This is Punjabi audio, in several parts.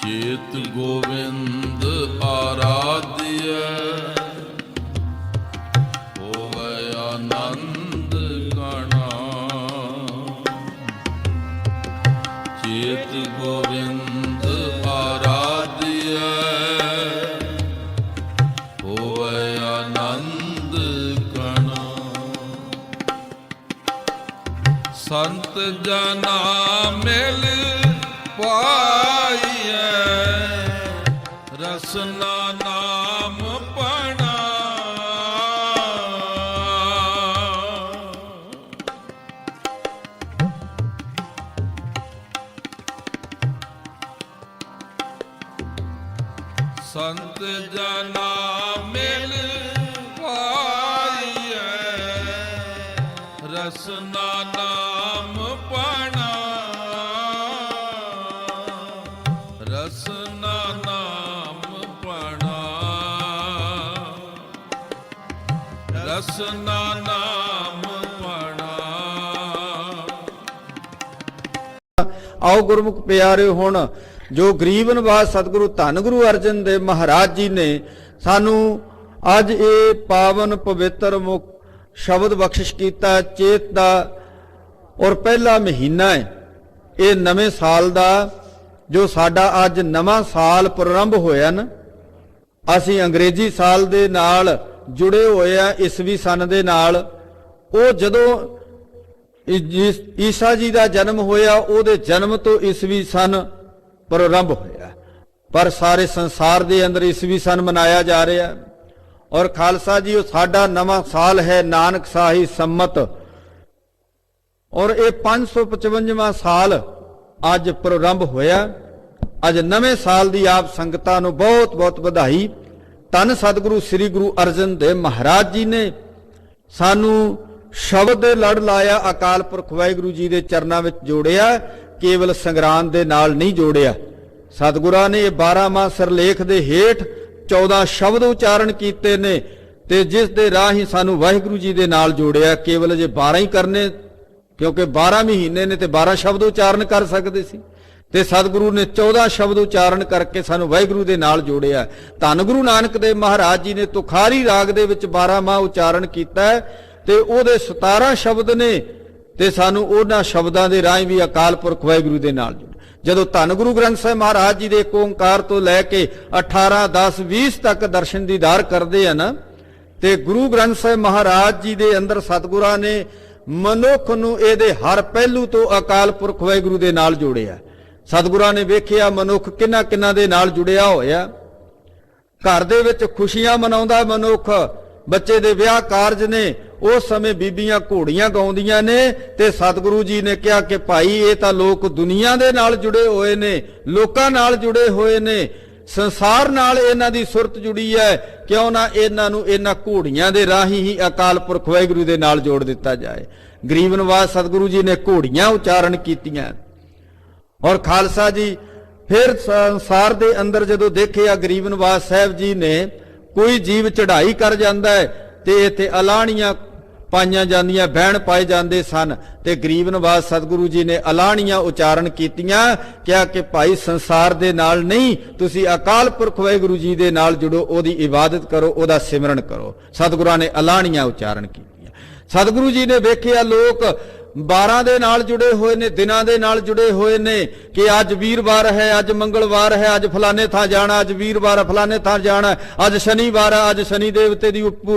ਚੇਤ ਗੋਵਿੰਦ ਆਰਾਧਿਐ, ਹੋਵੈ ਆਨੰਦ ਗਣਾ। ਚੇਤ ਗੋਵਿੰਦ ਆਰਾਧਿਐ, ਹੋਵੈ ਆਨੰਦ ਗਣਾ। ਸੰਤ ਜਨਾ ਮਿਲ ਪਾਈਐ, ਰਸਨਾ ਨਾਮ ਪਣਾ। ਸੰਤ ਜਨਾ ਮਿਲ ਪਾਈਐ, ਰਸਨਾ ਨਾਮ ਪਣਾ। ਰਸਨਾ ਨਾਮ ਪਣਾ, ਰਸਨਾ ਨਾਮ ਪਣਾ। ਆਓ ਗੁਰਮੁਖ ਪਿਆਰਿਓ, ਹੁਣ ਜੋ ਗਰੀਬ ਨਿਵਾਸ ਸਤਿਗੁਰੂ ਧੰਨ ਗੁਰੂ ਅਰਜਨ ਦੇਵ ਮਹਾਰਾਜ ਜੀ ਨੇ ਸਾਨੂੰ ਅੱਜ ਇਹ ਪਾਵਨ ਪਵਿੱਤਰ ਮੁਖ ਸ਼ਬਦ ਬਖਸ਼ਿਸ਼ ਕੀਤਾ। ਚੇਤ ਦਾ ਔਰ ਪਹਿਲਾ ਮਹੀਨਾ ਹੈ ਇਹ ਨਵੇਂ ਸਾਲ ਦਾ, ਜੋ ਸਾਡਾ ਅੱਜ ਨਵਾਂ ਸਾਲ ਪ੍ਰਾਰੰਭ ਹੋਇਆ ਨਾ। ਅਸੀਂ ਅੰਗਰੇਜ਼ੀ ਸਾਲ ਦੇ ਨਾਲ ਜੁੜੇ ਹੋਏ ਆ, ਈਸਵੀ ਸਨ ਦੇ ਨਾਲ। ਉਹ ਜਦੋਂ ਈਸਾ ਜੀ ਦਾ ਜਨਮ ਹੋਇਆ, ਉਹਦੇ ਜਨਮ ਤੋਂ ਈਸਵੀ ਸਨ ਪ੍ਰਾਰੰਭ ਹੋਇਆ, ਪਰ ਸਾਰੇ ਸੰਸਾਰ ਦੇ ਅੰਦਰ ਈਸਵੀ ਸਨ ਮਨਾਇਆ ਜਾ ਰਿਹਾ। ਔਰ ਖਾਲਸਾ ਜੀ, ਉਹ ਸਾਡਾ ਨਵਾਂ ਸਾਲ ਹੈ ਨਾਨਕ ਸਾਹੀ ਸੰਮਤ, ਔਰ ਇਹ 555ਵਾਂ ਸਾਲ ਅੱਜ ਪ੍ਰਾਰੰਭ ਹੋਇਆ। ਅੱਜ ਨਵੇਂ ਸਾਲ ਦੀ ਆਪ ਸੰਗਤਾਂ ਨੂੰ ਬਹੁਤ ਬਹੁਤ ਵਧਾਈ। ਧੰਨ ਸਤਿਗੁਰੂ ਸ੍ਰੀ ਗੁਰੂ ਅਰਜਨ ਦੇਵ ਮਹਾਰਾਜ ਜੀ ਨੇ ਸਾਨੂੰ ਸ਼ਬਦ ਦੇ ਲੜ ਲਾਇਆ, ਅਕਾਲ ਪੁਰਖ ਵਾਹਿਗੁਰੂ ਜੀ ਦੇ ਚਰਨਾਂ ਵਿੱਚ ਜੋੜਿਆ, ਕੇਵਲ ਸੰਗਰਾਂਦ ਦੇ ਨਾਲ ਨਹੀਂ ਜੋੜਿਆ। ਸਤਿਗੁਰਾਂ ਨੇ ਇਹ 12ਵਾਂ ਸਿਰਲੇਖ ਦੇ ਹੇਠ 14 ਸ਼ਬਦ ਉਚਾਰਨ ਕੀਤੇ ਨੇ, ਤੇ ਜਿਸ ਦੇ ਰਾਹੀਂ ਸਾਨੂੰ ਵਾਹਿਗੁਰੂ ਜੀ ਦੇ ਨਾਲ ਜੋੜਿਆ। ਕੇਵਲ ਜੇ 12 ਹੀ ਕਰਨੇ, ਕਿਉਂਕਿ 12 ਮਹੀਨੇ ਨੇ ਤੇ 12 ਸ਼ਬਦ ਉਚਾਰਨ ਕਰ ਸਕਦੇ ਸੀ, ਤੇ ਸਤਿਗੁਰੂ ਨੇ 14 ਸ਼ਬਦ ਉਚਾਰਨ ਕਰਕੇ ਸਾਨੂੰ ਵਾਹਿਗੁਰੂ ਦੇ ਨਾਲ ਜੋੜਿਆ। ਧੰਨ ਗੁਰੂ ਨਾਨਕ ਦੇਵ ਮਹਾਰਾਜ ਜੀ ਨੇ ਤੁਖਾਰੀ ਰਾਗ ਦੇ ਵਿੱਚ 12 ਮਾਹ ਉਚਾਰਨ ਕੀਤਾ, ਤੇ ਉਹਦੇ 17 ਸ਼ਬਦ ਨੇ, ਤੇ ਸਾਨੂੰ ਉਹਨਾਂ ਸ਼ਬਦਾਂ ਦੇ ਰਾਹੀਂ ਵੀ ਅਕਾਲ ਪੁਰਖ ਵਾਹਿਗੁਰੂ ਦੇ ਨਾਲ ਜੋੜਿਆ। ਜਦੋਂ ਧੰਨ ਗੁਰੂ ਗ੍ਰੰਥ ਸਾਹਿਬ ਮਹਾਰਾਜ ਜੀ ਦੇ ਓੰਕਾਰ ਤੋਂ ਲੈ ਕੇ 18, 10, 20 ਤੱਕ ਦਰਸ਼ਨ ਦੀਦਾਰ ਕਰਦੇ ਆ ਨਾ, ਤੇ ਗੁਰੂ ਗ੍ਰੰਥ ਸਾਹਿਬ ਮਹਾਰਾਜ ਜੀ ਦੇ ਅੰਦਰ ਸਤਿਗੁਰਾਂ ਨੇ ਮਨੁੱਖ ਨੂੰ ਇਹਦੇ ਹਰ ਪਹਿਲੂ ਤੋਂ ਅਕਾਲ ਪੁਰਖ ਵਾਹਿਗੁਰੂ ਦੇ ਨਾਲ ਜੋੜਿਆ। ਸਤਿਗੁਰਾਂ ਨੇ ਵੇਖਿਆ ਮਨੁੱਖ ਕਿੰਨਾ ਕਿੰਨਾ ਦੇ ਨਾਲ ਜੁੜਿਆ ਹੋਇਆ। ਘਰ ਦੇ ਵਿੱਚ ਖੁਸ਼ੀਆਂ ਮਨਾਉਂਦਾ ਮਨੁੱਖ, ਬੱਚੇ ਦੇ ਵਿਆਹ ਕਾਰਜ ਨੇ, ਉਸ ਸਮੇਂ ਬੀਬੀਆਂ ਘੋੜੀਆਂ ਗਾਉਂਦੀਆਂ ਨੇ, ਤੇ ਸਤਿਗੁਰੂ ਜੀ ਨੇ ਕਿਹਾ ਕਿ ਭਾਈ ਇਹ ਤਾਂ ਲੋਕ ਦੁਨੀਆ ਦੇ ਨਾਲ ਜੁੜੇ ਹੋਏ ਨੇ, ਲੋਕਾਂ ਨਾਲ ਜੁੜੇ ਹੋਏ ਨੇ, ਸੰਸਾਰ ਨਾਲ ਇਹਨਾਂ ਦੀ ਸੁਰਤ ਜੁੜੀ ਹੈ, ਕਿਉਂ ਨਾ ਇਹਨਾਂ ਨੂੰ ਇਹਨਾਂ ਘੋੜੀਆਂ ਦੇ ਰਾਹੀਂ ਹੀ ਅਕਾਲ ਪੁਰਖ ਵਾਹਿਗੁਰੂ ਦੇ ਨਾਲ ਜੋੜ ਦਿੱਤਾ ਜਾਏ। ਗਰੀਬ ਨਿਵਾਸ ਸਤਿਗੁਰੂ ਜੀ ਨੇ ਘੋੜੀਆਂ ਉਚਾਰਨ ਕੀਤੀਆਂ। ਔਰ ਖਾਲਸਾ ਜੀ, ਫਿਰ ਸੰਸਾਰ ਦੇ ਅੰਦਰ ਜਦੋਂ ਦੇਖਿਆ ਗਰੀਬ ਨਿਵਾਸ ਸਾਹਿਬ ਜੀ ਨੇ, ਕੋਈ ਜੀਵ ਚੜ੍ਹਾਈ ਕਰ ਜਾਂਦਾ ਹੈ ਤੇ ਇੱਥੇ ਅਲਾਹਣੀਆਂ ਪਾਈਆਂ ਜਾਂਦੀਆਂ, ਬਹਿਣ ਪਾਏ ਜਾਂਦੇ ਸਨ, ਤੇ ਗਰੀਬ ਨਿਵਾਸ ਸਤਿਗੁਰੂ ਜੀ ਨੇ ਅਲਾਹਣੀਆਂ ਉਚਾਰਨ ਕੀਤੀਆਂ। ਕਿਹਾ ਕਿ ਭਾਈ ਸੰਸਾਰ ਦੇ ਨਾਲ ਨਹੀਂ, ਤੁਸੀਂ ਅਕਾਲ ਪੁਰਖ ਵਾਹਿਗੁਰੂ ਜੀ ਦੇ ਨਾਲ ਜੁੜੋ, ਉਹਦੀ ਇਬਾਦਤ ਕਰੋ, ਉਹਦਾ ਸਿਮਰਨ ਕਰੋ। ਸਤਿਗੁਰਾਂ ਨੇ ਅਲਾਹਣੀਆਂ ਉਚਾਰਨ ਕੀਤੀਆਂ। ਸਤਿਗੁਰੂ ਜੀ ਨੇ ਵੇਖਿਆ ਲੋਕ 12 ਦੇ ਨਾਲ ਜੁੜੇ ਹੋਏ ਨੇ, ਦਿਨਾਂ ਦੇ ਨਾਲ ਜੁੜੇ ਹੋਏ ਨੇ, ਕਿ ਅੱਜ ਵੀਰਵਾਰ ਹੈ, ਅੱਜ ਮੰਗਲਵਾਰ ਹੈ, ਅੱਜ ਫਲਾਣੇ ਥਾਂ ਜਾਣਾ, ਅੱਜ ਵੀਰਵਾਰ ਫਲਾਣੇ ਥਾਂ ਜਾਣਾ, ਅੱਜ ਸ਼ਨੀਵਾਰ ਹੈ, ਅੱਜ ਸ਼ਨੀ ਦੇਵਤੇ ਦੀ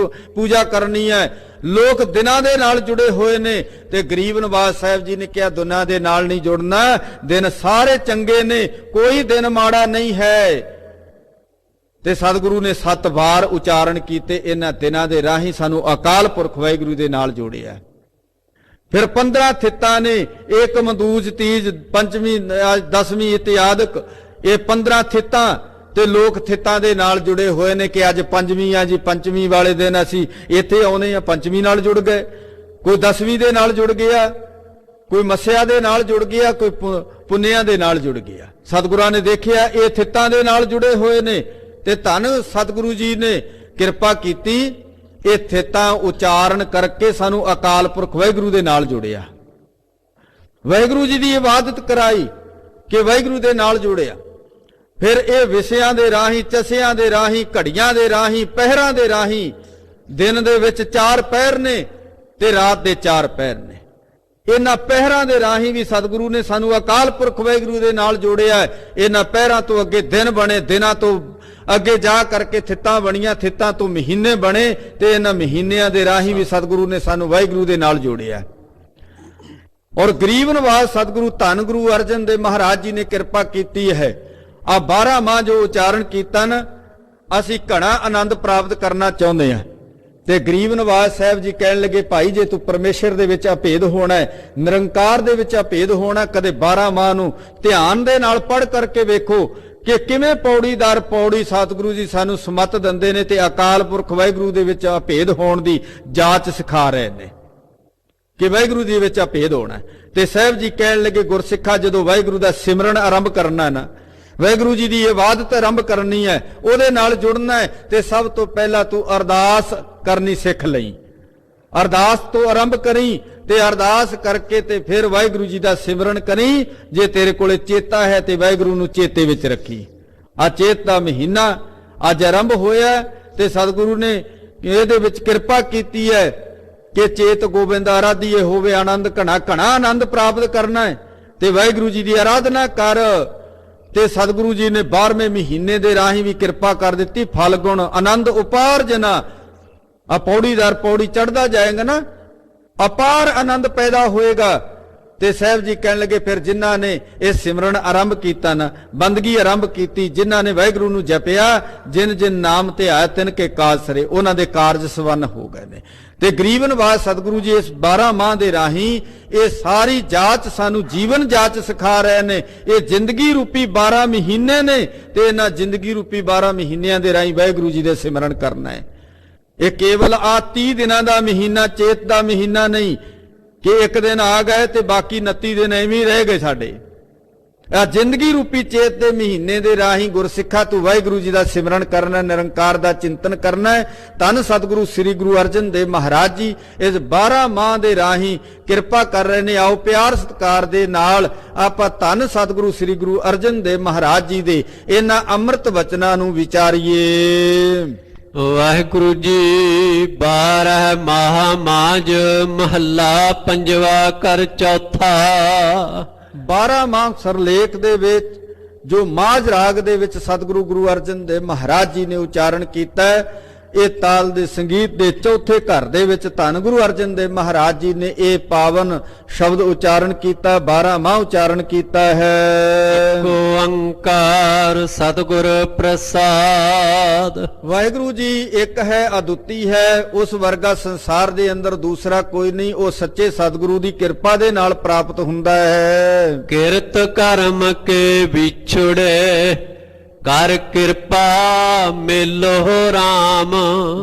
ਪੂਜਾ ਕਰਨੀ ਹੈ। ਲੋਕ ਦਿਨਾਂ ਦੇ ਨਾਲ ਜੁੜੇ ਹੋਏ ਨੇ, ਤੇ ਗਰੀਬ ਨਿਵਾਸ ਸਾਹਿਬ ਜੀ ਨੇ ਕਿਹਾ ਦਿਨਾਂ ਦੇ ਨਾਲ ਨਹੀਂ ਜੁੜਨਾ, ਦਿਨ ਸਾਰੇ ਚੰਗੇ ਨੇ, ਕੋਈ ਦਿਨ ਮਾੜਾ ਨਹੀਂ ਹੈ। ਤੇ ਸਤਿਗੁਰੂ ਨੇ 7 ਵਾਰ ਉਚਾਰਨ ਕੀਤੇ, ਇਹਨਾਂ ਦਿਨਾਂ ਦੇ ਰਾਹੀਂ ਸਾਨੂੰ ਅਕਾਲ ਪੁਰਖ ਵਾਹਿਗੁਰੂ ਦੇ ਨਾਲ ਜੋੜਿਆ। ਫਿਰ 15 ਥਿੱਤਾਂ ਨੇ, ਏਕਮ ਦੂਜ ਤੀਜ ਪੰਚਵੀਂ 10ਵੀਂ ਇਤਿਆਦਿਕ, ਇਹ 15 ਥਿੱਤਾਂ, ਤੇ ਲੋਕ ਥਿੱਤਾਂ ਦੇ ਨਾਲ ਜੁੜੇ ਹੋਏ ਨੇ ਕਿ ਅੱਜ ਪੰਜਵੀਂ ਆ ਜੀ, ਪੰਚਵੀਂ ਵਾਲੇ ਦਿਨ ਅਸੀਂ ਇੱਥੇ ਆਉਨੇ ਆ, ਪੰਚਵੀਂ ਨਾਲ ਜੁੜ ਗਏ, ਕੋਈ 10ਵੀਂ ਦੇ ਨਾਲ ਜੁੜ ਗਿਆ, ਕੋਈ ਮੱਸਿਆ ਦੇ ਨਾਲ ਜੁੜ ਗਿਆ, ਕੋਈ ਪੁੰਨਿਆਂ ਦੇ ਨਾਲ ਜੁੜ ਗਿਆ। ਸਤਿਗੁਰਾਂ ਨੇ ਦੇਖਿਆ ਇਹ ਥਿੱਤਾਂ ਦੇ ਨਾਲ ਜੁੜੇ ਹੋਏ ਨੇ, ਤੇ ਧੰਨ ਸਤਿਗੁਰੂ ਜੀ ਨੇ ਕਿਰਪਾ ਕੀਤੀ, ਇਹ ਥਿੱਤਾਂ ਉਚਾਰਨ ਕਰਕੇ ਸਾਨੂੰ ਅਕਾਲ ਪੁਰਖ ਵਾਹਿਗੁਰੂ ਦੇ ਨਾਲ ਜੁੜਿਆ। ਵਾਹਿਗੁਰੂ ਜੀ ਦੀ ਇਬਾਦਤ ਕਰਾਈ ਕਿ ਵਾਹਿਗੁਰੂ ਦੇ ਨਾਲ ਜੁੜਿਆ। ਫਿਰ ਇਹ ਵਿਸ਼ਿਆਂ ਦੇ ਰਾਹੀਂ, ਚਸਿਆਂ ਦੇ ਰਾਹੀਂ, ਘੜੀਆਂ ਦੇ ਰਾਹੀਂ, ਪਹਿਰਾਂ ਦੇ ਰਾਹੀਂ, ਦਿਨ ਦੇ ਵਿੱਚ 4 ਪਹਿਰ ਨੇ ਤੇ ਰਾਤ ਦੇ 4 ਪਹਿਰ ਨੇ। ਇਹਨਾਂ ਪਹਿਰਾਂ ਦੇ ਰਾਹੀਂ ਵੀ ਸਤਿਗੁਰੂ ਨੇ ਸਾਨੂੰ ਅਕਾਲ ਪੁਰਖ ਵਾਹਿਗੁਰੂ ਦੇ ਨਾਲ ਜੋੜਿਆ ਹੈ। ਇਹਨਾਂ ਪਹਿਰਾਂ ਤੋਂ ਅੱਗੇ ਦਿਨ ਬਣੇ, ਦਿਨਾਂ ਤੋਂ ਅੱਗੇ ਜਾ ਕਰਕੇ ਥਿੱਤਾਂ ਬਣੀਆਂ, ਥਿੱਤਾਂ ਤੋਂ ਮਹੀਨੇ ਬਣੇ, ਤੇ ਇਹਨਾਂ ਮਹੀਨਿਆਂ ਦੇ ਰਾਹੀਂ ਵੀ ਸਤਿਗੁਰੂ ਨੇ ਸਾਨੂੰ ਵਾਹਿਗੁਰੂ ਦੇ ਨਾਲ ਜੋੜਿਆ। ਔਰ ਗਰੀਬ ਨਿਵਾਸ ਸਤਿਗੁਰੂ ਧੰਨ ਗੁਰੂ ਅਰਜਨ ਦੇਵ ਮਹਾਰਾਜ ਜੀ ਨੇ ਕਿਰਪਾ ਕੀਤੀ ਹੈ। ਆ 12 ਮਾਹ ਜੋ ਉਚਾਰਨ ਕੀਤਾ ਨਾ, ਅਸੀਂ ਘਣਾ ਆਨੰਦ ਪ੍ਰਾਪਤ ਕਰਨਾ ਚਾਹੁੰਦੇ ਹਾਂ। ਤੇ ਗਰੀਬ ਨਿਵਾਸ ਸਾਹਿਬ ਜੀ ਕਹਿਣ ਲੱਗੇ, ਭਾਈ ਜੇ ਤੂੰ ਪਰਮੇਸ਼ਰ ਦੇ ਵਿੱਚ ਅਭੇਦ ਹੋਣਾ ਹੈ, ਨਿਰੰਕਾਰ ਦੇ ਵਿੱਚ ਅਭੇਦ ਹੋਣਾ, ਕਦੇ 12 ਮਾਹ ਨੂੰ ਧਿਆਨ ਦੇ ਨਾਲ ਪੜ੍ਹ ਕਰਕੇ ਵੇਖੋ ਕਿ ਕਿਵੇਂ ਪੌੜੀ ਦਰ ਪੌੜੀ ਸਤਿਗੁਰੂ ਜੀ ਸਾਨੂੰ ਸਮਤ ਦਿੰਦੇ ਨੇ ਤੇ ਅਕਾਲ ਪੁਰਖ ਵਾਹਿਗੁਰੂ ਦੇ ਵਿੱਚ ਅਭੇਦ ਹੋਣ ਦੀ ਜਾਂਚ ਸਿਖਾ ਰਹੇ ਨੇ ਕਿ ਵਾਹਿਗੁਰੂ ਜੀ ਵਿੱਚ ਅਭੇਦ ਹੋਣਾ। ਤੇ ਸਾਹਿਬ ਜੀ ਕਹਿਣ ਲੱਗੇ, ਗੁਰਸਿੱਖਾ ਜਦੋਂ ਵਾਹਿਗੁਰੂ ਦਾ ਸਿਮਰਨ ਆਰੰਭ ਕਰਨਾ ਨਾ, ਵਾਹਿਗੁਰੂ ਜੀ ਦੀ ਇਬਾਦਤ ਆਰੰਭ ਕਰਨੀ ਹੈ, ਉਹਦੇ ਨਾਲ ਜੁੜਨਾ ਹੈ, ਤੇ ਸਭ ਤੋਂ ਪਹਿਲਾਂ ਤੂੰ ਅਰਦਾਸ ਕਰਨੀ ਸਿੱਖ ਲਈ। ਅਰਦਾਸ ਤੋਂ ਆਰੰਭ ਕਰੀ ਤੇ ਅਰਦਾਸ ਕਰਕੇ ਤੇ ਫਿਰ ਵਾਹਿਗੁਰੂ ਜੀ ਦਾ ਸਿਮਰਨ ਕਰੀ। ਜੇ ਤੇਰੇ ਕੋਲੇ ਚੇਤਾ ਹੈ ਤੇ ਵਾਹਿਗੁਰੂ ਨੂੰ ਚੇਤੇ ਵਿੱਚ ਰੱਖੀ। ਆ ਚੇਤ ਦਾ ਮਹੀਨਾ ਅੱਜ ਆਰੰਭ ਹੋਇਆ ਤੇ ਸਤਿਗੁਰੂ ਨੇ ਇਹਦੇ ਵਿੱਚ ਕਿਰਪਾ ਕੀਤੀ ਹੈ ਕਿ ਚੇਤ ਗੋਬਿੰਦ ਆਰਾਧੀਏ ਹੋਵੇ ਆਨੰਦ ਘਣਾ। ਘਣਾ ਆਨੰਦ ਪ੍ਰਾਪਤ ਕਰਨਾ ਹੈ ਤੇ ਵਾਹਿਗੁਰੂ ਜੀ ਦੀ ਆਰਾਧਨਾ ਕਰ। ਤੇ ਸਤਿਗੁਰੂ ਜੀ ਨੇ 12ਵੇਂ ਮਹੀਨੇ ਦੇ ਰਾਹੀਂ ਵੀ ਕਿਰਪਾ ਕਰ ਦਿੱਤੀ। ਫਲ ਗੁਣ ਆਨੰਦ ਉਪਾਰਜਨਾ, ਆ ਪੌੜੀ ਦਰ ਪੌੜੀ ਚੜਦਾ ਜਾਏਗਾ ਨਾ, ਅਪਾਰ ਆਨੰਦ ਪੈਦਾ ਹੋਏਗਾ। ਤੇ ਸਾਹਿਬ ਜੀ ਕਹਿਣ ਲੱਗੇ, ਫਿਰ ਜਿਨ੍ਹਾਂ ਨੇ ਇਹ ਸਿਮਰਨ ਆਰੰਭ ਕੀਤਾ ਨਾ, ਬੰਦਗੀ ਆਰੰਭ ਕੀਤੀ, ਜਿਨ੍ਹਾਂ ਨੇ ਵਾਹਿਗੁਰੂ ਨੂੰ ਜਪਿਆ, ਜਿਨ ਜਿਨ ਨਾਮ ਤੇ ਆਇਆ ਤਿਨ ਕੇ ਕਾਜ ਸਰੇ, ਉਹਨਾਂ ਦੇ ਕਾਰਜ ਸਵੰਨ ਹੋ ਗਏ ਨੇ। ਤੇ ਗਰੀਬ ਨਿਵਾਸ ਸਤਿਗੁਰੂ ਜੀ ਇਸ 12 ਮਾਹ ਦੇ ਰਾਹੀਂ ਇਹ ਸਾਰੀ ਜਾਂਚ ਸਾਨੂੰ ਜੀਵਨ ਜਾਂਚ ਸਿਖਾ ਰਹੇ ਨੇ। ਇਹ ਜ਼ਿੰਦਗੀ ਰੂਪੀ 12 ਮਹੀਨੇ ਨੇ ਤੇ ਇਹਨਾਂ ਜ਼ਿੰਦਗੀ ਰੂਪੀ 12 ਮਹੀਨਿਆਂ ਦੇ ਰਾਹੀਂ ਵਾਹਿਗੁਰੂ ਜੀ ਦੇ ਸਿਮਰਨ ਕਰਨਾ ਹੈ। ਇਹ ਕੇਵਲ ਆ 30 ਦਿਨਾਂ ਦਾ ਮਹੀਨਾ, ਚੇਤ ਦਾ ਮਹੀਨਾ ਨਹੀਂ ਕਿ ਇੱਕ ਦਿਨ ਆ ਗਏ ਤੇ ਬਾਕੀ 29 ਦਿਨ ਐਵੇਂ ਹੀ ਰਹਿ ਗਏ ਸਾਡੇ। ਆ ਜ਼ਿੰਦਗੀ ਰੂਪੀ ਚੇਤ ਦੇ ਮਹੀਨੇ ਦੇ ਰਾਹੀਂ ਗੁਰਸਿੱਖਾ ਤੂੰ ਵਾਹਿਗੁਰੂ ਜੀ ਦਾ ਸਿਮਰਨ ਕਰਨਾ, ਨਿਰੰਕਾਰ ਦਾ ਚਿੰਤਨ ਕਰਨਾ ਹੈ। ਧੰਨ ਸਤਿਗੁਰੂ ਸ੍ਰੀ ਗੁਰੂ ਅਰਜਨ ਦੇਵ ਮਹਾਰਾਜ ਜੀ ਇਸ 12 ਮਾਹ ਦੇ ਰਾਹੀਂ ਕਿਰਪਾ ਕਰ ਰਹੇ ਨੇ। ਆਓ ਪਿਆਰ ਸਤਿਕਾਰ ਦੇ ਨਾਲ ਆਪਾਂ ਧੰਨ ਸਤਿਗੁਰੂ ਸ੍ਰੀ ਗੁਰੂ ਅਰਜਨ ਦੇਵ ਮਹਾਰਾਜ ਜੀ ਦੇ ਇਹਨਾਂ ਅੰਮ੍ਰਿਤ ਵਚਨਾਂ ਨੂੰ ਵਿਚਾਰੀਏ। ਵਾਹਿਗੁਰੂ ਜੀ 12 ਮਾਹ ਮਾਝ ਮਹੱਲਾ ਪੰਜਵਾ ਕਰ ਚੌਥਾ। 12 ਮਾਹ ਸਰਲੇਖ ਦੇ ਵਿੱਚ ਜੋ ਮਾਝ ਰਾਗ ਦੇ ਵਿੱਚ ਸਤਿਗੁਰੂ ਗੁਰੂ ਅਰਜਨ ਦੇਵ ਮਹਾਰਾਜ ਜੀ ਨੇ ਉਚਾਰਨ ਕੀਤਾ ਹੈ, ਇਹ ਤਾਲ ਦੇ ਸੰਗੀਤ ਦੇ ਚੌਥੇ ਘਰ ਦੇ ਵਿੱਚ ਧੰਨ ਗੁਰੂ ਅਰਜਨ ਦੇਵ ਮਹਾਰਾਜ ਜੀ ਨੇ ਇਹ ਪਾਵਨ ਸ਼ਬਦ ਉਚਾਰਨ ਕੀਤਾ, 12 ਮਾਹ ਉਚਾਰਨ ਕੀਤਾ ਹੈ। ਏਕ ਓੰਕਾਰ ਸਤਿਗੁਰ ਪ੍ਰਸਾਦ। ਵਾਹਿਗੁਰੂ ਜੀ ਇੱਕ ਹੈ, ਅਦੁੱਤੀ ਹੈ, ਉਸ ਵਰਗਾ ਸੰਸਾਰ ਦੇ ਅੰਦਰ ਦੂਸਰਾ ਕੋਈ ਨਹੀਂ। ਉਹ ਸੱਚੇ ਸਤਿਗੁਰੂ ਦੀ ਕਿਰਪਾ ਦੇ ਨਾਲ ਪ੍ਰਾਪਤ ਹੁੰਦਾ ਹੈ। ਕਿਰਤ ਕਰਮ ਕੇ ਵਿਛੜੇ ਕਰ ਕਿਰਪਾ ਮੇਲੋ ਰਾਮ।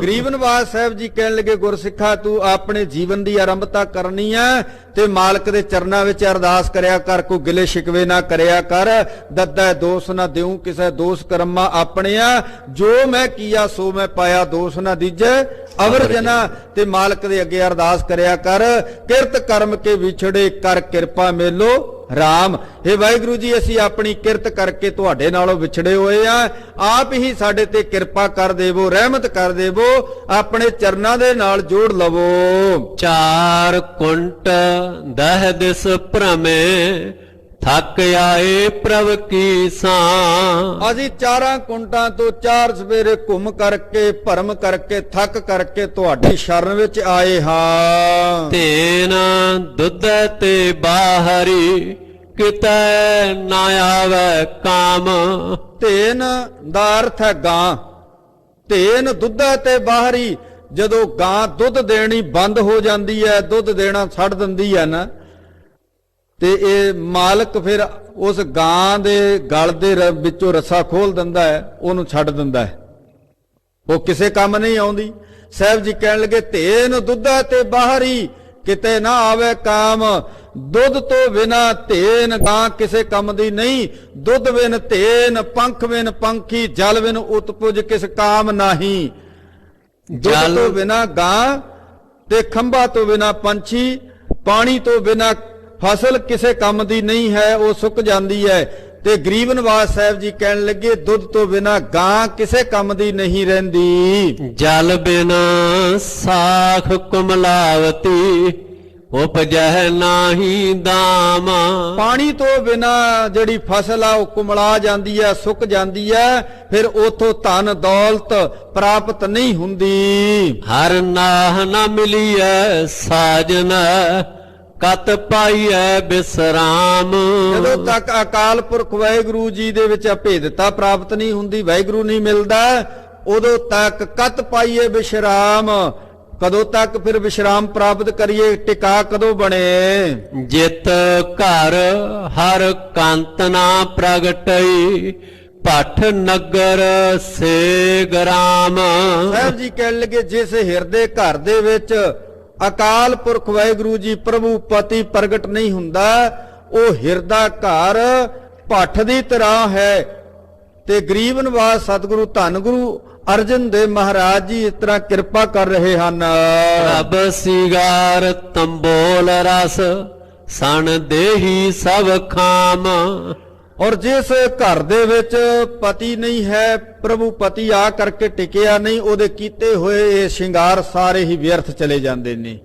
ਗਰੀਬ ਨਿਵਾਸ ਸਾਹਿਬ ਜੀ ਕਹਿਣ ਲੱਗੇ, ਗੁਰਸਿੱਖਾ ਤੂੰ ਆਪਣੇ ਜੀਵਨ ਦੀ ਆਰੰਭਤਾ ਕਰਨੀ ਹੈ ਤੇ ਮਾਲਕ ਦੇ ਚਰਨਾਂ ਵਿੱਚ ਅਰਦਾਸ ਕਰਿਆ ਕਰ। ਕੋਈ ਗਿਲੇ ਸ਼ਿਕਵੇ ਨਾ ਕਰਿਆ ਕਰ। ਦੱਦਾ ਦੋਸ ਨਾ ਦਿਉ ਕਿਸੇ, ਦੋਸ ਕਰਮਾ ਆਪਣਿਆ, ਜੋ ਮੈਂ ਕੀਆ ਸੋ ਮੈਂ ਪਾਇਆ, ਦੋਸ ਨਾ ਦੀਜੈ ਅਵਰ ਜਨਾ। ਤੇ ਮਾਲਕ ਦੇ ਅੱਗੇ ਅਰਦਾਸ ਕਰਿਆ ਕਰ, ਕਿਰਤ ਕਰਮ ਕੇ ਵਿਛੜੇ ਕਰ ਕਿਰਪਾ ਮੇਲੋ ਰਾਮ। हे ਵਾਹਿਗੁਰੂ ਜੀ, ਅਸੀਂ ਆਪਣੀ ਕਿਰਤ ਕਰਕੇ ਤੁਹਾਡੇ ਨਾਲੋਂ ਵਿਛੜੇ ਹੋਏ ਆ, ਆਪ ਹੀ ਸਾਡੇ ਤੇ ਕਿਰਪਾ ਕਰ ਦੇਵੋ, ਰਹਿਮਤ ਕਰ ਦੇਵੋ, ਆਪਣੇ ਚਰਨਾਂ ਦੇ ਨਾਲ ਜੋੜ ਲਵੋ। ਚਾਰ ਕੁੰਟ ਦਹ ਦਿਸ ਭ੍ਰਮੇ ਥੱਕ ਆਏ ਪ੍ਰਭ ਕੀ ਸਾਂ। ਅਸੀਂ 4 ਕੁੰਟਾਂ ਤੋਂ 4 ਸਵੇਰੇ ਘੁੰਮ ਕਰਕੇ ਭਰਮ ਕਰਕੇ ਥੱਕ ਕਰਕੇ ਤੁਹਾਡੀ ਸ਼ਰਨ ਵਿੱਚ ਆਏ ਹਾਂ। ਤੇਨ ਦੁੱਧ ਤੇ ਬਾਹਰੀ ਕਿਤੈ ਨਾ ਆਵੇ ਕਾਮ। ਧੇਨ ਦਾ ਅਰਥ ਹੈ ਗਾਂ। ਧੇਨ ਦੁੱਧ ਤੇ ਬਾਹਰੀ, ਜਦੋਂ ਗਾਂ ਦੁੱਧ ਦੇਣੀ ਬੰਦ ਹੋ ਜਾਂਦੀ ਹੈ, ਦੁੱਧ ਦੇਣਾ ਛੱਡ ਦਿੰਦੀ ਹੈ ਨਾ, ਤੇ ਇਹ ਮਾਲਕ ਫਿਰ ਉਸ ਗਾਂ ਦੇ ਗਲ ਦੇ ਵਿੱਚੋਂ ਰੱਸਾ ਖੋਲ ਦਿੰਦਾ ਹੈ, ਉਹਨੂੰ ਛੱਡ ਦਿੰਦਾ ਹੈ, ਉਹ ਕਿਸੇ ਕੰਮ ਨਹੀਂ ਆਉਂਦੀ। ਸਾਹਿਬ ਜੀ ਕਹਿਣ ਲੱਗੇ, ਧੇਨ ਦੁੱਧਾ ਤੇ ਬਾਹਰੀ ਕਿਤੇ ਨਾ ਆਵੇ ਕਾਮ। ਦੁੱਧ ਤੋਂ ਬਿਨਾ ਧੇਨ ਗਾਂ ਕਿਸੇ ਕੰਮ ਦੀ ਨਹੀਂ। ਦੁੱਧ ਬਿਨ ਧੇਨ, ਪੰਖ ਬਿਨ ਪੰਖੀ, ਜਲ ਬਿਨ ਉਤਪੁਜ ਕਿਸ ਕਾਮ ਨਹੀਂ। ਦੁੱਧ ਤੋਂ ਬਿਨਾ ਗਾਂ ਤੇ ਖੰਭਾ ਤੋਂ ਬਿਨਾ ਪੰਛੀ, ਪਾਣੀ ਤੋਂ ਬਿਨਾ ਫਸਲ ਕਿਸੇ ਕੰਮ ਦੀ ਨਹੀਂ ਹੈ, ਉਹ ਸੁੱਕ ਜਾਂਦੀ ਹੈ। ਤੇ ਗਰੀਬ ਨਿਵਾਸ ਸਾਹਿਬ ਜੀ ਕਹਿਣ ਲੱਗੇ ਦੁੱਧ ਤੋਂ ਬਿਨਾ ਗਾਂ ਕਿਸੇ ਕੰਮ ਦੀ ਨਹੀਂ ਰਹਿੰਦੀ। ਜਲ ਬਿਨ ਸਾਖ ਕੁਮਲਾਵਤੀ ਉਪਜੈ ਨਾਹੀ ਦਾਮ। ਪਾਣੀ ਤੋਂ ਬਿਨਾ ਜਿਹੜੀ ਫਸਲ ਆ ਉਹ ਕੁਮਲਾ ਜਾਂਦੀ ਹੈ, ਸੁੱਕ ਜਾਂਦੀ ਹੈ, ਫਿਰ ਉਥੋਂ ਧਨ ਦੌਲਤ ਪ੍ਰਾਪਤ ਨਹੀਂ ਹੁੰਦੀ। ਹਰ ਨਾਹ ਨ ਮਿਲੀਐ ਸਾਜਨ ਕਤ ਪਾਈਐ ਬਿਸਰਾਮ। ਜਦੋਂ ਤੱਕ ਅਕਾਲ ਪੁਰਖ ਵਾਹਿਗੁਰੂ ਜੀ ਦੇ ਵਿੱਚ ਅਭੇਦਤਾ ਪ੍ਰਾਪਤ ਨਹੀਂ ਹੁੰਦੀ, ਵਾਹਿਗੁਰੂ ਨਹੀਂ ਮਿਲਦਾ, ਉਦੋਂ ਤੱਕ ਕਤ ਪਾਈਏ ਵਿਸ਼ਰਾਮ। ਕਦੋਂ ਤੱਕ ਫਿਰ ਵਿਸ਼ਰਾਮ ਪ੍ਰਾਪਤ ਕਰੀਏ, ਟਿਕਾ ਕਦੋਂ ਬਣੇ। ਜਿਤ ਘਰ ਹਰ ਕੰਤ ਨਾ ਪ੍ਰਗਟਈ ਭੱਠ ਨਗਰ ਸੇ ਗਰਾਮ। ਸਾਹਿਬ ਜੀ ਕਹਿਣ ਲੱਗੇ ਜਿਸ ਹਿਰਦੇ ਘਰ ਦੇ ਵਿੱਚ ਅਕਾਲ ਪੁਰਖ ਵਾਹਿਗੁਰੂ ਜੀ ਪ੍ਰਭੂ ਪਤੀ ਪ੍ਰਗਟ ਨਹੀਂ ਹੁੰਦਾ, ਉਹ ਹਿਰਦਾ ਘਰ ਭੱਠ ਦੀ ਤਰ੍ਹਾਂ ਹੈ। ਤੇ ਗਰੀਬ ਨਿਵਾਸ ਸਤਿਗੁਰੂ ਧੰਨ ਗੁਰੂ ਅਰਜਨ ਦੇਵ ਮਹਾਰਾਜ ਜੀ ਇਸ ਤਰ੍ਹਾਂ ਕਿਰਪਾ ਕਰ ਰਹੇ ਹਨ। ਰੱਬ ਸਿਗਾਰ ਤੰਬੋਲ ਰਸ ਸਣ ਦੇਹੀ ਸਭ ਖਾਮ। ਔਰ ਜਿਸ ਘਰ ਦੇ ਵਿੱਚ ਪਤੀ ਨਹੀਂ ਹੈ, ਪ੍ਰਭੂ ਪਤੀ ਆ ਕਰਕੇ ਟਿਕਿਆ ਨਹੀਂ, ਉਹਦੇ ਕੀਤੇ ਹੋਏ ਇਹ ਸ਼ਿੰਗਾਰ ਸਾਰੇ ਹੀ ਵਿਅਰਥ ਚਲੇ ਜਾਂਦੇ ਨੇ।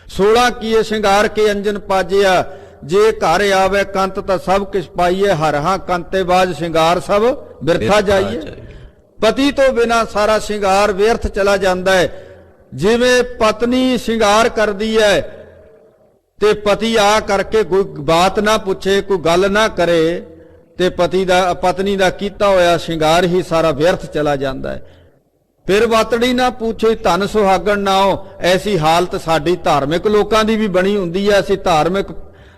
16 ਕੀਏ ਸ਼ਿੰਗਾਰ ਕੇ ਅੰਜਨ ਪਾਜਿਆ, ਜੇ ਘਰ ਆਵੇ ਕੰਤ ਤਾਂ ਸਭ ਕਿਛ ਪਾਈਏ, ਹਰ ਹਾਂ ਕੰਤੇ ਬਾਜ ਸ਼ਿੰਗਾਰ ਸਭ ਬਿਰਥਾ ਜਾਈਏ। ਪਤੀ ਤੋਂ ਬਿਨਾ ਸਾਰਾ ਸ਼ਿੰਗਾਰ ਵਿਅਰਥ ਚਲਾ ਜਾਂਦਾ ਹੈ। ਜਿਵੇਂ ਪਤਨੀ ਸ਼ਿੰਗਾਰ ਕਰਦੀ ਹੈ ਤੇ ਪਤੀ ਆ ਕਰਕੇ ਕੋਈ ਬਾਤ ਨਾ ਪੁੱਛੇ, ਕੋਈ ਗੱਲ ਨਾ ਕਰੇ, ਤੇ ਪਤਨੀ ਦਾ ਕੀਤਾ ਹੋਇਆ ਸ਼ਿੰਗਾਰ ਹੀ ਸਾਰਾ ਵਿਅਰਥ ਚਲਾ ਜਾਂਦਾ ਹੈ। ਫਿਰ ਵਾਤੜੀ ਨਾ ਪੁੱਛੇ ਧਨ ਸੁਹਾਗਣ ਨਾਓ। ਐਸੀ ਹਾਲਤ ਸਾਡੀ ਧਾਰਮਿਕ ਲੋਕਾਂ ਦੀ ਵੀ ਬਣੀ ਹੁੰਦੀ ਹੈ। ਅਸੀਂ ਧਾਰਮਿਕ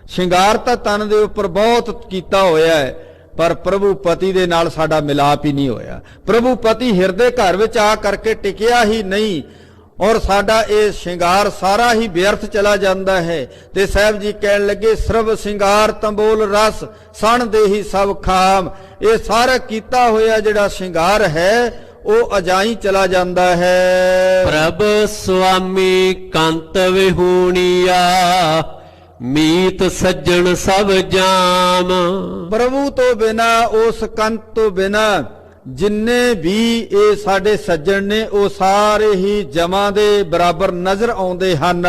ਸ਼ਿੰਗਾਰ ਤਾਂ ਤਨ ਦੇ ਉੱਪਰ ਬਹੁਤ ਕੀਤਾ ਹੋਇਆ ਹੈ, ਪਰ ਪ੍ਰਭੂ ਪਤੀ ਦੇ ਨਾਲ ਸਾਡਾ ਮਿਲਾਪ ਹੀ ਨਹੀਂ ਹੋਇਆ। ਪ੍ਰਭੂ ਪਤੀ ਹਿਰਦੇ ਘਰ ਵਿੱਚ ਆ ਕਰਕੇ ਟਿਕਿਆ ਹੀ ਨਹੀਂ, ਔਰ ਸਾਡਾ ਇਹ ਸ਼ਿੰਗਾਰ ਸਾਰਾ ਹੀ ਵਿਅਰਥ ਚਲਾ ਜਾਂਦਾ ਹੈ। ਤੇ ਸਾਹਿਬ ਜੀ ਕਹਿਣ ਲੱਗੇ ਸਰਬ ਸ਼ਿੰਗਾਰ ਤੰਬੋਲ ਰਸ ਸਣ ਦੇਹੀ ਸਭ ਖਾਮ। ਇਹ ਸਾਰਾ ਕੀਤਾ ਹੋਇਆ ਜਿਹੜਾ ਸ਼ਿੰਗਾਰ ਹੈ ਉਹ ਅਜਾਈ ਚਲਾ ਜਾਂਦਾ ਹੈ। ਪ੍ਰਭ ਸੁਆਮੀ ਕੰਤ ਵਿਹੂਣੀਆ ਮੀਤ ਸੱਜਣ ਸਭ ਜਾਮ। ਪ੍ਰਭੂ ਤੋਂ ਬਿਨਾ, ਉਸ ਕੰਤ ਤੋਂ ਬਿਨਾ ਜਿੰਨੇ ਵੀ ਇਹ ਸਾਡੇ ਸੱਜਣ ਨੇ ਉਹ ਸਾਰੇ ਹੀ ਜਮਾਂ ਦੇ ਬਰਾਬਰ ਨਜ਼ਰ ਆਉਂਦੇ ਹਨ।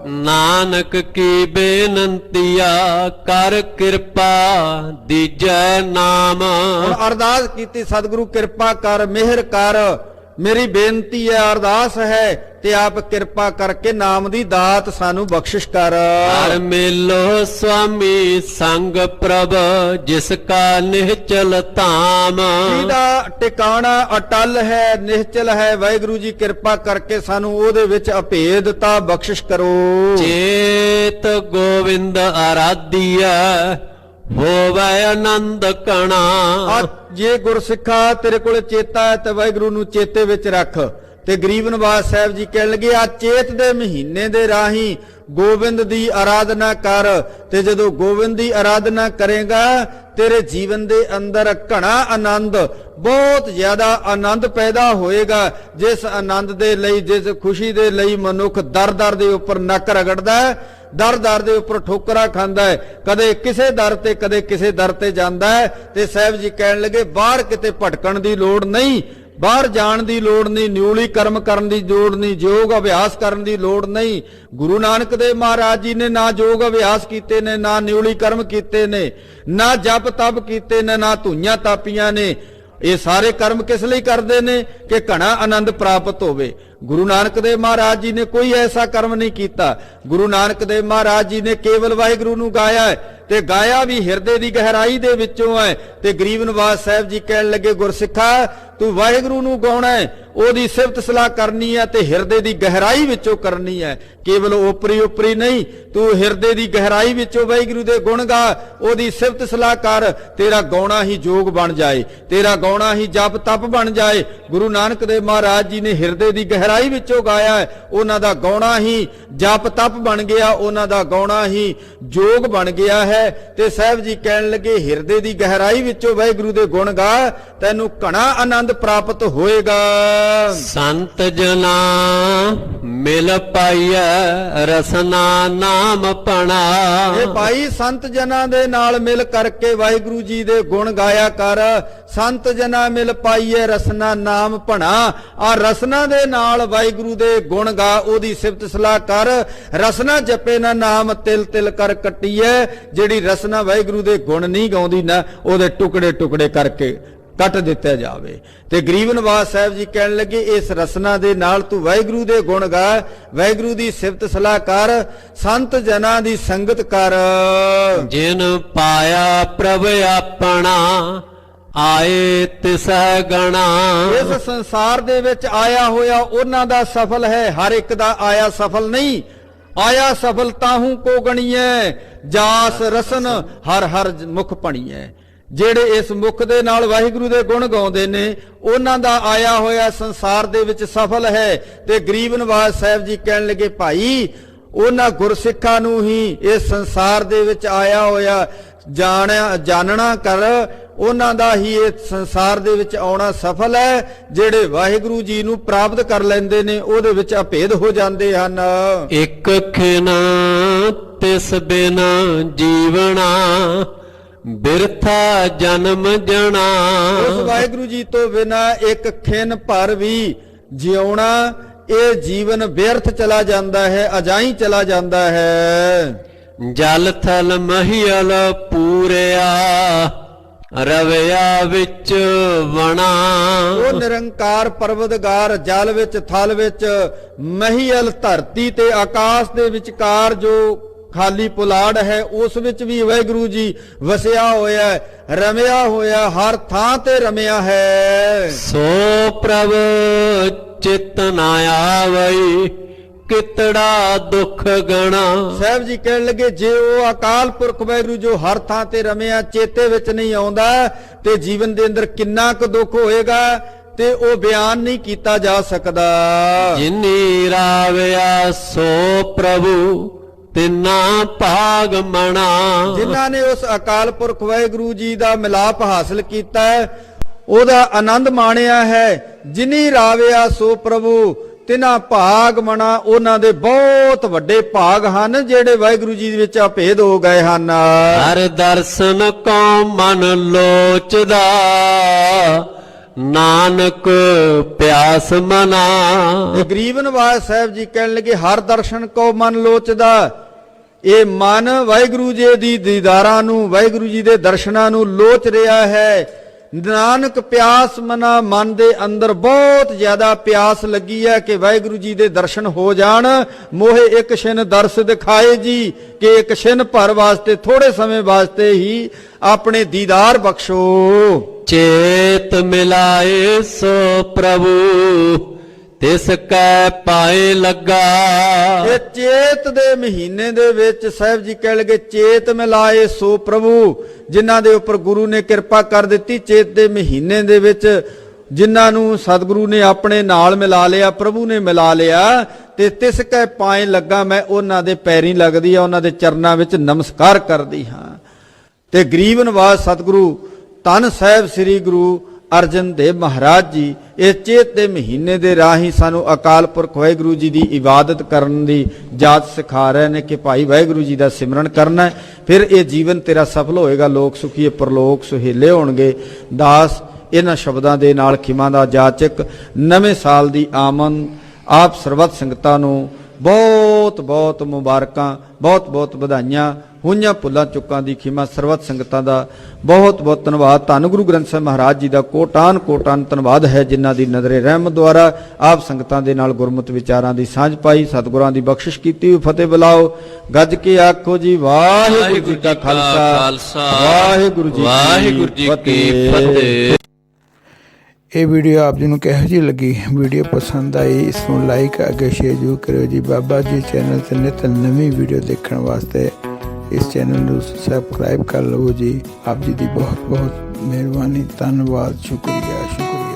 ਨਾਨਕ ਕੀ ਬੇਨੰਤੀਆ ਕਰ ਕਿਰਪਾ ਦੀਜੈ ਨਾਮ। ਹੁਣ ਅਰਦਾਸ ਕੀਤੀ ਸਤਿਗੁਰੂ ਕਿਰਪਾ ਕਰ, ਮਿਹਰ ਕਰ, ਮੇਰੀ ਬੇਨਤੀ ਹੈ, ਅਰਦਾਸ ਹੈ, ਤੇ ਆਪ ਕਿਰਪਾ ਕਰਕੇ ਨਾਮ ਦੀ ਦਾਤ ਸਾਨੂੰ ਬਖਸ਼ਿਸ਼ ਕਰ। ਹਰ ਮੇਲੋ ਸੁਆਮੀ ਸੰਗ ਪ੍ਰਭ ਜਿਸ ਕਾ ਨਿਹਚਲ ਧਾਮ। ਜਿਹਦਾ ਟਿਕਾਣਾ ਅਟਲ ਹੈ, ਨਿਹਚਲ ਹੈ, ਵਾਹਿਗੁਰੂ ਜੀ ਕਿਰਪਾ ਕਰਕੇ ਸਾਨੂੰ ਉਹਦੇ ਵਿੱਚ ਅਭੇਦਤਾ ਬਖਸ਼ਿਸ਼ ਕਰੋ। ਚੇਤ ਗੋਵਿੰਦ ਆਰਾਧੀਆ ਹੋਵੇ ਆਨੰਦ ਕਣਾ। ਜੇ ਗੁਰਸਿੱਖਾ ਤੇਰੇ ਕੋਲ ਚੇਤਾ ਹੈ ਤੇ ਵਾਹਿਗੁਰੂ ਨੂੰ ਚੇਤੇ ਵਿੱਚ ਰੱਖ। ਤੇ ਗਰੀਬ ਨਿਵਾਸ ਸਾਹਿਬ ਜੀ ਕਹਿਣ ਲੱਗੇ ਆ ਚੇਤ ਦੇ ਮਹੀਨੇ ਦੇ ਰਾਹੀਂ ਗੋਬਿੰਦ ਦੀ ਆਰਾਧਨਾ ਕਰ। ਤੇ ਜਦੋਂ ਗੋਬਿੰਦ ਦੀ ਆਰਾਧਨਾ ਕਰੇਗਾ ਤੇਰੇ ਜੀਵਨ ਦੇ ਅੰਦਰ ਘਣਾ ਆਨੰਦ, ਬਹੁਤ ਜ਼ਿਆਦਾ ਆਨੰਦ ਪੈਦਾ ਹੋਏਗਾ। ਜਿਸ ਆਨੰਦ ਦੇ ਲਈ, ਜਿਸ ਖੁਸ਼ੀ ਦੇ ਲਈ ਮਨੁੱਖ ਦਰ-ਦਰ ਦੇ ਉੱਪਰ ਨੱਕ ਰਗੜਦਾ ਹੈ, ਦਰ-ਦਰ ਦੇ ਉੱਪਰ ਠੋਕਰਾਂ ਖਾਂਦਾ ਹੈ, ਕਦੇ ਕਿਸੇ ਦਰ ਤੇ ਕਦੇ ਕਿਸੇ ਦਰ ਤੇ ਜਾਂਦਾ ਹੈ। ਤੇ ਸਾਹਿਬ ਜੀ ਕਹਿਣ ਲੱਗੇ ਬਾਹਰ ਕਿਤੇ ਭਟਕਣ ਦੀ ਲੋੜ ਨਹੀਂ, ਬਾਹਰ ਜਾਣ ਦੀ ਲੋੜ ਨਹੀਂ, ਨਿਊਲੀ ਕਰਮ ਕਰਨ ਦੀ ਲੋੜ ਨਹੀਂ, ਯੋਗ ਅਭਿਆਸ ਕਰਨ ਦੀ ਲੋੜ ਨਹੀਂ। ਗੁਰੂ ਨਾਨਕ ਦੇਵ ਮਹਾਰਾਜ ਜੀ ਨੇ ਨਾ ਯੋਗ ਅਭਿਆਸ ਕੀਤੇ ਨੇ, ਨਾ ਨਿਊਲੀ ਕਰਮ ਕੀਤੇ ਨੇ, ਨਾ ਜਪ ਤਪ ਕੀਤੇ ਨੇ, ਨਾ ਧੂਈਆਂ ਤਾਪੀਆਂ ਨੇ। ਇਹ ਸਾਰੇ ਕਰਮ ਕਿਸ ਲਈ ਕਰਦੇ ਨੇ ਕਿ ਘਣਾ ਆਨੰਦ ਪ੍ਰਾਪਤ ਹੋਵੇ। ਗੁਰੂ ਨਾਨਕ ਦੇਵ ਮਹਾਰਾਜ ਜੀ ਨੇ ਕੋਈ ਐਸਾ ਕਰਮ ਨਹੀਂ ਕੀਤਾ। ਗੁਰੂ ਨਾਨਕ ਦੇਵ ਮਹਾਰਾਜ ਜੀ ਨੇ ਕੇਵਲ ਵਾਹਿਗੁਰੂ ਨੂੰ ਗਾਇਆ ਹੈ, ਤੇ ਗਾਇਆ ਵੀ ਹਿਰਦੇ ਦੀ ਗਹਿਰਾਈ ਦੇ ਵਿੱਚੋਂ ਹੈ। ਤੇ ਗਰੀਬ ਨਿਵਾਸ ਸਾਹਿਬ ਜੀ ਕਹਿਣ ਲੱਗੇ ਗੁਰਸਿੱਖਾ ਤੂੰ ਵਾਹਿਗੁਰੂ ਨੂੰ ਗਾਉਣਾ ਹੈ, ਉਹਦੀ ਸਿਫਤ ਸਲਾਹ ਕਰਨੀ ਹੈ, ਤੇ ਹਿਰਦੇ ਦੀ ਗਹਿਰਾਈ ਵਿੱਚੋਂ ਕਰਨੀ ਹੈ, ਕੇਵਲ ਓਪਰੀ ਨਹੀਂ। ਤੂੰ ਹਿਰਦੇ ਦੀ ਗਹਿਰਾਈ ਵਿੱਚੋਂ ਵਾਹਿਗੁਰੂ ਦੇ ਗੁਣ ਗਾ, ਉਹਦੀ ਸਿਫਤ ਸਲਾਹ ਕਰ, ਤੇਰਾ ਗਾਉਣਾ ਹੀ ਜੋਗ ਬਣ ਜਾਏ, ਤੇਰਾ ਗਾਉਣਾ ਹੀ ਜਪ ਤਪ ਬਣ ਜਾਏ। ਗੁਰੂ ਨਾਨਕ ਦੇਵ ਮਹਾਰਾਜ ਜੀ ਨੇ ਹਿਰਦੇ ਦੀ ਗਹਿਰਾਈ ਵਿੱਚੋਂ ਗਾਇਆ ਹੈ, ਉਹਨਾਂ ਦਾ ਗਾਉਣਾ ਹੀ ਜਪ ਤਪ ਬਣ ਗਿਆ, ਉਹਨਾਂ ਦਾ ਗਾਉਣਾ ਹੀ ਜੋਗ ਬਣ ਗਿਆ ਹੈ। ਤੇ ਸਾਹਿਬ ਜੀ ਕਹਿਣ ਲੱਗੇ ਹਿਰਦੇ ਦੀ ਗਹਿਰਾਈ ਵਿੱਚੋਂ ਵਾਹਿਗੁਰੂ ਦੇ ਗੁਣ ਗਾ, ਤੈਨੂੰ ਘਣਾ ਆਨੰਦ ਪ੍ਰਾਪਤ ਹੋਏਗਾ। ਸੰਤ ਜਨਾ ਮਿਲ ਪਾਈਐ ਰਸਨਾ ਨਾਮ ਪਣਾ। ਇਹ ਭਾਈ ਸੰਤ ਜਨਾਂ ਦੇ ਨਾਲ ਮਿਲ ਕਰਕੇ ਵਾਹਿਗੁਰੂ ਜੀ ਦੇ ਗੁਣ ਗਾਇਆ ਕਰ। ਸੰਤ ਜਨਾਂ ਮਿਲ ਪਾਈਏ ਰਸਨਾ ਨਾਮ ਭਣਾ। ਆ ਰਸਨਾ ਦੇ ਨਾਲ ਵਾਹਿਗੁਰੂ ਦੇ ਗੁਣ ਗਾ, ਉਹਦੀ ਸਿਫਤ ਸਲਾਹ ਕਰ। ਰਸਨਾ ਜਪੇ ਨਾ ਨਾਮ ਤਿਲ ਤਿਲ ਕਰ ਕੱਟੀਏ। ਜਿਹੜੀ ਰਸਨਾ ਵਾਹਿਗੁਰੂ ਦੇ ਗੁਣ ਨਹੀਂ ਗਾਉਂਦੀ ਨਾ, ਉਹਦੇ ਟੁਕੜੇ ਟੁਕੜੇ ਕਰਕੇ ਕੱਟ ਦਿੱਤਾ ਜਾਵੇ। ਤੇ ਗਰੀਬ ਨਵਾਜ਼ ਸਾਹਿਬ ਜੀ ਕਹਿਣ ਲੱਗੇ ਇਸ ਰਸਨਾ ਦੇ ਨਾਲ ਤੂੰ ਵਾਹਿਗੁਰੂ ਦੇ ਗੁਣ ਗਾ, ਵਾਹਿਗੁਰੂ ਦੀ ਸਿਫਤ ਸਲਾਹ ਕਰ, ਸੰਤ ਜਨਾਂ ਦੀ ਸੰਗਤ ਕਰ। ਜਿਨ ਪਾਇਆ ਪ੍ਰਭ ਆਪਣਾ ਆਏ ਤਿਸਹਿ ਗਣਾ। ਇਸ ਸੰਸਾਰ ਦੇ ਵਿੱਚ ਆਇਆ ਹੋਇਆ ਉਹਨਾਂ ਦਾ ਸਫਲ ਹੈ, ਹਰ ਇੱਕ ਦਾ ਆਇਆ ਸਫਲ ਨਹੀਂ। ਆਇਆ ਸਫਲ ਤਾਹੂ ਕੋ ਗਣੀਐ, ਜਾਸ ਰਸਨ ਹਰ ਹਰ ਮੁਖ ਭਣੀਐ। ਜਿਹੜੇ ਇਸ ਮੁਖ ਦੇ ਨਾਲ ਵਾਹਿਗੁਰੂ ਦੇ ਗੁਣ ਗਾਉਂਦੇ ਨੇ ਉਹਨਾਂ ਦਾ ਆਇਆ ਹੋਇਆ ਸੰਸਾਰ ਦੇ ਵਿੱਚ ਸਫਲ ਹੈ। ਤੇ ਗਰੀਬ ਨਵਾਜ਼ ਸਾਹਿਬ ਜੀ ਕਹਿਣ ਲੱਗੇ ਭਾਈ ਉਹਨਾਂ ਗੁਰਸਿੱਖਾਂ ਨੂੰ ਹੀ ਇਸ ਸੰਸਾਰ ਦੇ ਵਿੱਚ ਆਇਆ ਹੋਇਆ ਜਾਣਨਾ ਕਰ। ਉਹਨਾਂ ਦਾ ਹੀ ਇਹ ਸੰਸਾਰ ਦੇ ਵਿੱਚ ਆਉਣਾ ਸਫਲ ਹੈ। ਜਿਹੜੇ ਵਾਹਿਗੁਰੂ ਜੀ ਨੂੰ ਪ੍ਰਾਪਤ ਕਰ ਲੈਂਦੇ ਨੇ ਉਹਦੇ ਵਿੱਚ ਅਭੇਦ ਹੋ ਜਾਂਦੇ ਹਨ। ਇੱਕ ਖਿਨ ਤਿਸ ਬਿਨ ਜੀਵਣਾ ਬਿਰਥਾ ਜਨਮ ਜਣਾ। ਉਸ ਵਾਹਿਗੁਰੂ ਜੀ ਤੋਂ ਬਿਨਾ ਇੱਕ ਖਿਨ ਭਰ ਵੀ ਜਿਉਣਾ ਇਹ ਜੀਵਨ ਵਿਅਰਥ ਚਲਾ ਜਾਂਦਾ ਹੈ, ਅਜਾਈ ਚਲਾ ਜਾਂਦਾ ਹੈ। ਜਲ ਥਲ ਮਹੀਲ ਪੂਰਿਆ ਰਵਿਆ ਵਿੱਚ ਵਣਾ। ਉਹ ਨਿਰੰਕਾਰ ਪਰਵਤਗਾਰ ਜਲ ਵਿੱਚ ਥਲ ਵਿੱਚ ਮਹੀਲ ਧਰਤੀ ਤੇ ਆਕਾਸ਼ ਦੇ ਵਿਚਕਾਰ ਜੋ ਖਾਲੀ ਪੁਲਾੜ ਹੈ ਉਸ ਵਿੱਚ ਵੀ ਵਾਹਿਗੁਰੂ ਜੀ ਵਸਿਆ ਹੋਇਆ, ਰਮਿਆ ਹੋਇਆ, ਹਰ ਥਾਂ ਤੇ ਰਮਿਆ ਹੈ। ਸੋ ਪ੍ਰਭ ਚਿਤ ਨਾ ਆਵਈ ਕਿਤੜਾ ਦੁੱਖ ਗਣਾ। ਸਾਹਿਬ ਜੀ ਕਹਿਣ ਲੱਗੇ ਜੇ ਉਹ ਅਕਾਲ ਪੁਰਖ ਵਾਹਿਗੁਰੂ ਜੋ ਹਰ ਥਾਂ ਤੇ ਰਮਿਆ ਚੇਤੇ ਵਿੱਚ ਨਹੀਂ ਆਉਂਦਾ ਤੇ ਜੀਵਨ ਦੇ ਅੰਦਰ ਕਿੰਨਾ ਕੁ ਦੁੱਖ ਹੋਏਗਾ ਤੇ ਉਹ ਬਿਆਨ ਨਹੀਂ ਕੀਤਾ ਜਾ ਸਕਦਾ। ਜਿਨੀ ਰਾਵਿਆ ਸੋ ਪ੍ਰਭੂ ਤਿਨਾ ਭਾਗ ਮਣਾ। ਜਿਨ੍ਹਾਂ ਨੇ ਉਸ ਅਕਾਲ ਪੁਰਖ ਵਾਹਿਗੁਰੂ ਜੀ ਦਾ ਮਿਲਾਪ ਹਾਸਲ ਕੀਤਾ ਹੈ ਉਹਦਾ ਆਨੰਦ ਮਾਣਿਆ ਹੈ। ਜਿਨੀ ਰਾਵਿਆ ਸੋ ਪ੍ਰਭੂ ਤਿਨਾ ਭਾਗ ਮਣਾ। ਉਹਨਾਂ ਦੇ ਬਹੁਤ ਵੱਡੇ ਭਾਗ ਹਨ ਜਿਹੜੇ ਵਾਹਿਗੁਰੂ ਜੀ ਦੇ ਵਿੱਚ ਅਭੇਦ ਹੋ ਗਏ ਹਨ। ਹਰ ਦਰਸ਼ਨ ਕੋ ਮਨ ਲੋਚਦਾ ਨਾਨਕ ਪਿਆਸ ਮਨਾ। ਇਹ ਗਰੀਬ ਨਵਾਜ਼ ਸਾਹਿਬ ਜੀ ਕਹਿਣ ਲੱਗੇ ਹਰ ਦਰਸ਼ਨ ਕੋ ਮਨ ਲੋਚਦਾ। ਇਹ ਮਨ ਵਾਹਿਗੁਰੂ ਜੀ ਦੀ ਦੀਦਾਰਾਂ ਨੂੰ, ਵਾਹਿਗੁਰੂ ਜੀ ਦੇ ਦਰਸ਼ਨਾਂ ਨੂੰ ਲੋਚ ਰਿਹਾ ਹੈ। ਨਾਨਕ ਪਿਆਸ ਮਨਾ। ਮਨ ਦੇ ਅੰਦਰ ਬਹੁਤ ਜ਼ਿਆਦਾ ਪਿਆਸ ਲੱਗੀ ਹੈ ਕਿ ਵਾਹਿਗੁਰੂ ਜੀ ਦੇ ਦਰਸ਼ਨ ਹੋ ਜਾਣ। ਮੋਹੇ ਇੱਕ ਛਿਨ ਦਰਸ ਦਿਖਾਏ ਜੀ ਕਿ ਇੱਕ ਛਿਨ ਭਰ ਵਾਸਤੇ ਥੋੜੇ ਸਮੇਂ ਵਾਸਤੇ ਹੀ ਆਪਣੇ ਦੀਦਾਰ ਬਖਸ਼ੋ। ਚੇਤ ਮਿਲਾਏ ਸੋ ਪ੍ਰਭੂ ਤਿਸ ਕੈ ਪਾਏ ਲੱਗਾ। ਇਹ ਚੇਤ ਦੇ ਮਹੀਨੇ ਦੇ ਵਿੱਚ ਸਾਹਿਬ ਜੀ ਕਹਿ ਲਗੇ ਚੇਤ ਮਿਲਾਏ ਸੋ ਪ੍ਰਭੂ। ਜਿਨ੍ਹਾਂ ਦੇ ਉੱਪਰ ਗੁਰੂ ਨੇ ਕਿਰਪਾ ਕਰ ਦਿੱਤੀ ਚੇਤ ਦੇ ਮਹੀਨੇ ਦੇ ਵਿੱਚ ਜਿਨ੍ਹਾਂ ਨੂੰ ਸਤਿਗੁਰੂ ਨੇ ਆਪਣੇ ਨਾਲ ਮਿਲਾ ਲਿਆ, ਪ੍ਰਭੂ ਨੇ ਮਿਲਾ ਲਿਆ ਤੇ ਤਿਸ ਕੈ ਪਾਏ ਲੱਗਾ। ਮੈਂ ਉਹਨਾਂ ਦੇ ਪੈਰੀਂ ਲੱਗਦੀ ਆ, ਉਹਨਾਂ ਦੇ ਚਰਨਾਂ ਵਿੱਚ ਨਮਸਕਾਰ ਕਰਦੀ ਹਾਂ। ਤੇ ਗਰੀਬ ਨਵਾਜ਼ ਸਤਿਗੁਰੂ ਧੰਨ ਸਾਹਿਬ ਸ੍ਰੀ ਗੁਰੂ ਅਰਜਨ ਦੇਵ ਮਹਾਰਾਜ ਜੀ ਇਹ ਚੇਤ ਦੇ ਮਹੀਨੇ ਦੇ ਰਾਹੀਂ ਸਾਨੂੰ ਅਕਾਲ ਪੁਰਖ ਵਾਹਿਗੁਰੂ ਜੀ ਦੀ ਇਬਾਦਤ ਕਰਨ ਦੀ ਜਾਚ ਸਿਖਾ ਰਹੇ ਨੇ ਕਿ ਭਾਈ ਵਾਹਿਗੁਰੂ ਜੀ ਦਾ ਸਿਮਰਨ ਕਰਨਾ ਹੈ, ਫਿਰ ਇਹ ਜੀਵਨ ਤੇਰਾ ਸਫਲ ਹੋਏਗਾ। ਲੋਕ ਸੁਖੀਏ ਪਰਲੋਕ ਸੁਹੇਲੇ ਹੋਣਗੇ। ਦਾਸ ਇਹਨਾਂ ਸ਼ਬਦਾਂ ਦੇ ਨਾਲ ਖਿਮਾ ਦਾ ਜਾਚਕ ਨਵੇਂ ਸਾਲ ਦੀ ਆਮਦ ਆਪ ਸਰਬੱਤ ਸੰਗਤਾਂ ਨੂੰ ਬਹੁਤ ਬਹੁਤ ਮੁਬਾਰਕਾਂ, ਬਹੁਤ ਬਹੁਤ ਵਧਾਈਆਂ। ਹੋਈਆਂ ਭੁੱਲਾਂ ਚੁੱਕਾਂ ਦੀ ਖਿਮਾ ਸਰਬੱਤ ਸੰਗਤਾਂ ਦਾ ਬਹੁਤ ਬਹੁਤ ਧੰਨਵਾਦ। ਧੰਨ ਗੁਰੂ ਗ੍ਰੰਥ ਸਾਹਿਬ ਮਹਾਰਾਜ ਜੀ ਦਾ ਕੋਟਾਨ ਕੋਟਾਨ ਧੰਨਵਾਦ ਹੈ ਜਿਨ੍ਹਾਂ ਦੀ ਨਜ਼ਰੇ ਰਹਿਮਤ ਦੁਆਰਾ ਆਪ ਸੰਗਤਾਂ ਦੇ ਨਾਲ ਗੁਰਮਤਿ ਵਿਚਾਰਾਂ ਦੀ ਸਾਂਝ ਪਾਈ। ਸਤਿਗੁਰਾਂ ਦੀ ਬਖਸ਼ਿਸ਼ ਕੀਤੀ। ਫਤਿਹ ਬੁਲਾਓ। ਗੱਜ ਕੇ ਆਖੋ ਜੀ ਵਾਹਿਗੁਰੂ ਜੀ ਕਾ ਖਾਲਸਾ ਵਾਹਿਗੁਰੂ ਜੀ ਕੀ ਫਤਿਹ। ਇਹ ਵੀਡੀਓ ਆਪ ਜੀ ਨੂੰ ਕਿਹੋ ਜਿਹੀ ਲੱਗੀ? ਵੀਡੀਓ ਪਸੰਦ ਆਈ ਇਸ ਨੂੰ ਲਾਈਕ ਅੱਗੇ ਸ਼ੇਅਰ ਜ਼ਰੂਰ ਕਰਿਓ ਜੀ। ਬਾਬਾ ਜੀ ਚੈਨਲ ਤੇ ਨਿਤ ਨਵੀਂ ਵੀਡੀਓ ਦੇਖਣ ਵਾਸਤੇ ਇਸ ਚੈਨਲ ਨੂੰ ਸਬਸਕ੍ਰਾਈਬ ਕਰ ਲਵੋ ਜੀ। ਆਪ ਜੀ ਦੀ ਬਹੁਤ ਬਹੁਤ ਮਿਹਰਬਾਨੀ। ਧੰਨਵਾਦ। ਸ਼ੁਕਰੀਆ।